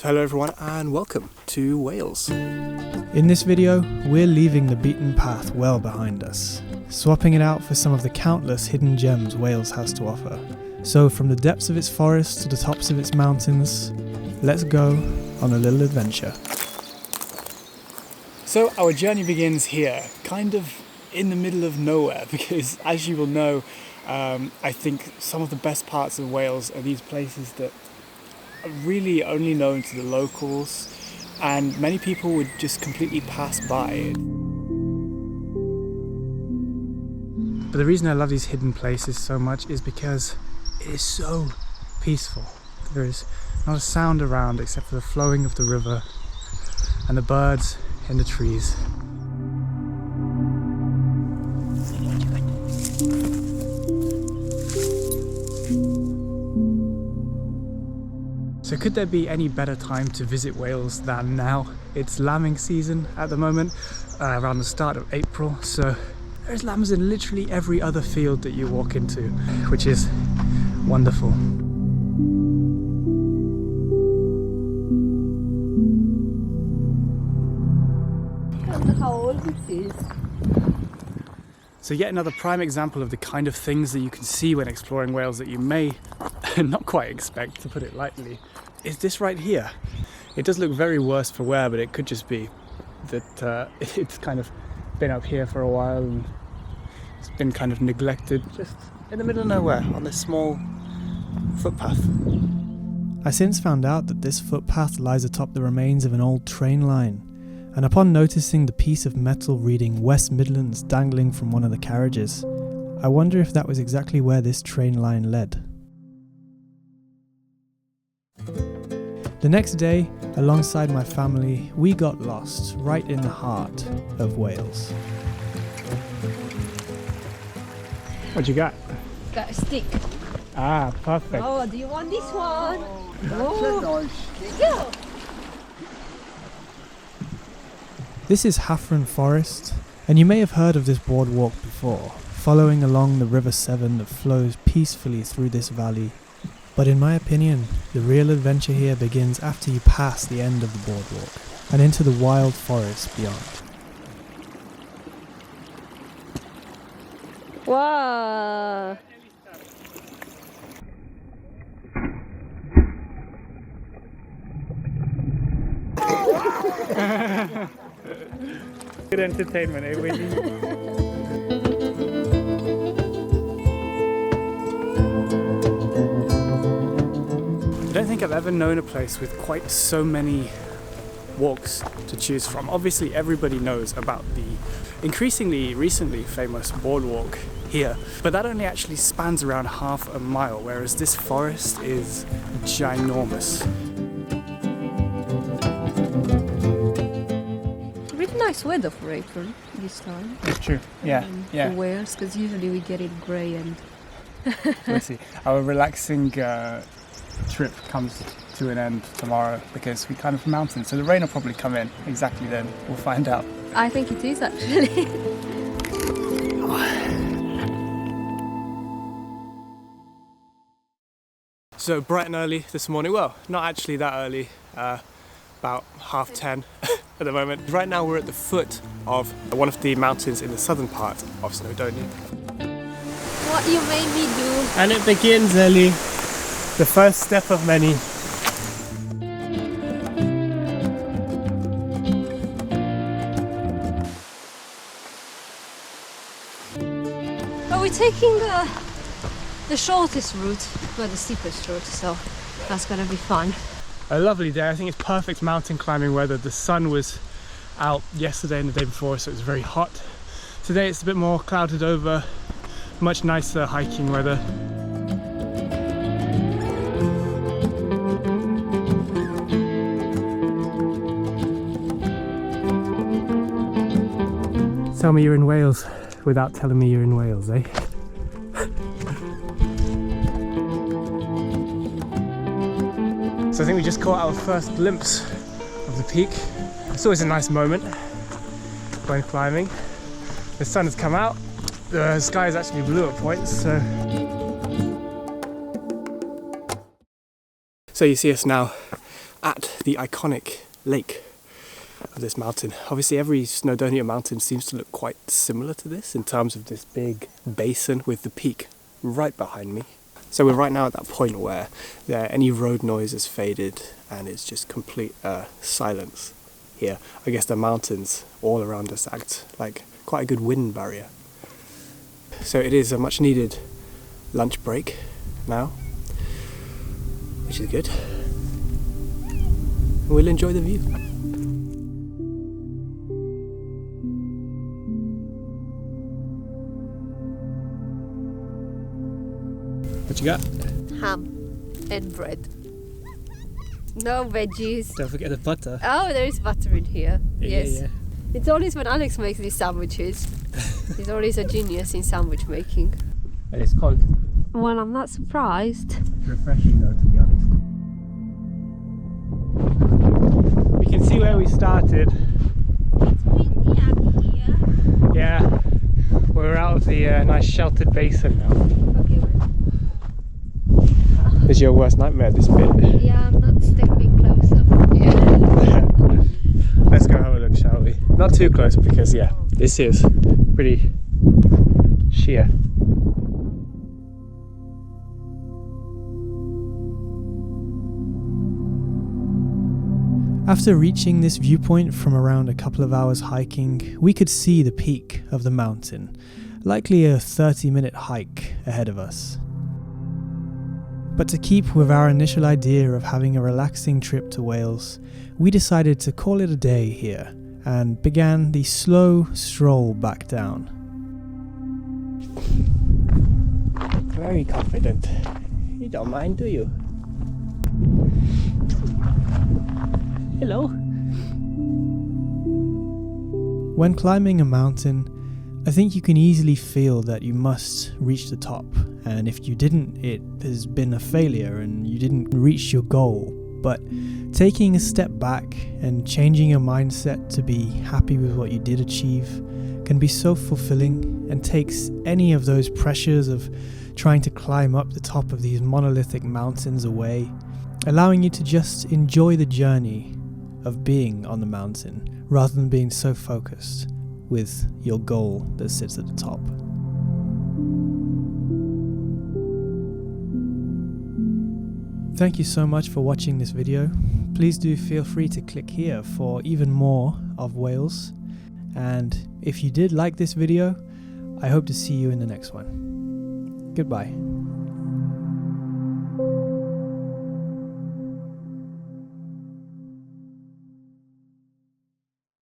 So hello everyone and welcome to Wales. In this video, we're leaving the beaten path well behind us, swapping it out for some of the countless hidden gems Wales has to offer. So from the depths of its forests to the tops of its mountains, let's go on a little adventure. So our journey begins here, kind of in the middle of nowhere, because as you will know, I think some of the best parts of Wales are these places that are really only known to the locals, and many people would just completely pass by it. But the reason I love these hidden places so much is because it is so peaceful. There is not a sound around except for the flowing of the river and the birds in the trees. So could there be any better time to visit Wales than now? It's lambing season at the moment, around the start of April, so there's lambs in literally every other field that you walk into, which is wonderful. Look how old it is. So yet another prime example of the kind of things that you can see when exploring Wales that you may not quite expect, to put it lightly, is this right here. It does look very worse for wear, but it could just be that it's kind of been up here for a while and it's been kind of neglected, just in the middle of nowhere on this small footpath. I since found out that this footpath lies atop the remains of an old train line, and upon noticing the piece of metal reading West Midlands dangling from one of the carriages, I wonder if that was exactly where this train line led. The next day, alongside my family, we got lost right in the heart of Wales. What you got? Got a stick. Ah, perfect. Oh, do you want this one? Oh, yeah. This is Hafren Forest, and you may have heard of this boardwalk before, following along the River Severn that flows peacefully through this valley. But in my opinion, the real adventure here begins after you pass the end of the boardwalk and into the wild forest beyond. Wow. Good entertainment, eh, Winnie? I don't think I've ever known a place with quite so many walks to choose from. Obviously everybody knows about the increasingly recently famous boardwalk here, but that only actually spans around half a mile, whereas this forest is ginormous. Really nice weather for April this time. It's true, yeah. For Wales, because usually we get it grey and... We'll see. Our relaxing trip comes to an end tomorrow because we climb up a mountain, so the rain will probably come in exactly then. We'll find out. I think it is actually. So bright and early this morning, well, not actually that early, about 10:30 at the moment. Right now we're at the foot of one of the mountains in the southern part of Snowdonia. What you made me do. And it begins, Ellie. The first step of many. But we're taking the shortest route, but the steepest route, so that's gonna be fun. A lovely day. I think it's perfect mountain climbing weather. The sun was out yesterday and the day before, so it was very hot. Today it's a bit more clouded over, much nicer hiking weather. Tell me you're in Wales without telling me you're in Wales, eh? So I think we just caught our first glimpse of the peak. It's always a nice moment when climbing. The sun has come out, the sky is actually blue at points, so So you see us now at the iconic lake of this mountain. Obviously every Snowdonia mountain seems to look quite similar to this in terms of this big basin with the peak right behind me. So we're right now at that point where any road noise has faded and it's just complete silence here. I guess the mountains all around us act like quite a good wind barrier. So it is a much needed lunch break now, which is good. We'll enjoy the view. What you got? Ham and bread. No veggies. Don't forget the butter. Oh, there is butter in here. Yes. Yeah. It's always when Alex makes these sandwiches. He's always a genius in sandwich making. And it's cold. Well, I'm not surprised. Refreshing though, to be honest. We can see where we started. It's windy up here. Yeah, we're out of the nice sheltered basin now. Okay, This is your worst nightmare, this bit. yeah, I'm not stepping closer. Yeah. Let's go have a look, shall we? Not too close because, yeah, this is pretty sheer. After reaching this viewpoint from around a couple of hours hiking, we could see the peak of the mountain, likely a 30-minute hike ahead of us. But to keep with our initial idea of having a relaxing trip to Wales, we decided to call it a day here and began the slow stroll back down. Very confident. You don't mind, do you? Hello. When climbing a mountain, I think you can easily feel that you must reach the top, and if you didn't, it has been a failure and you didn't reach your goal. But taking a step back and changing your mindset to be happy with what you did achieve can be so fulfilling and takes any of those pressures of trying to climb up the top of these monolithic mountains away, allowing you to just enjoy the journey of being on the mountain rather than being so focused with your goal that sits at the top. Thank you so much for watching this video. Please do feel free to click here for even more of Wales. And if you did like this video, I hope to see you in the next one. Goodbye.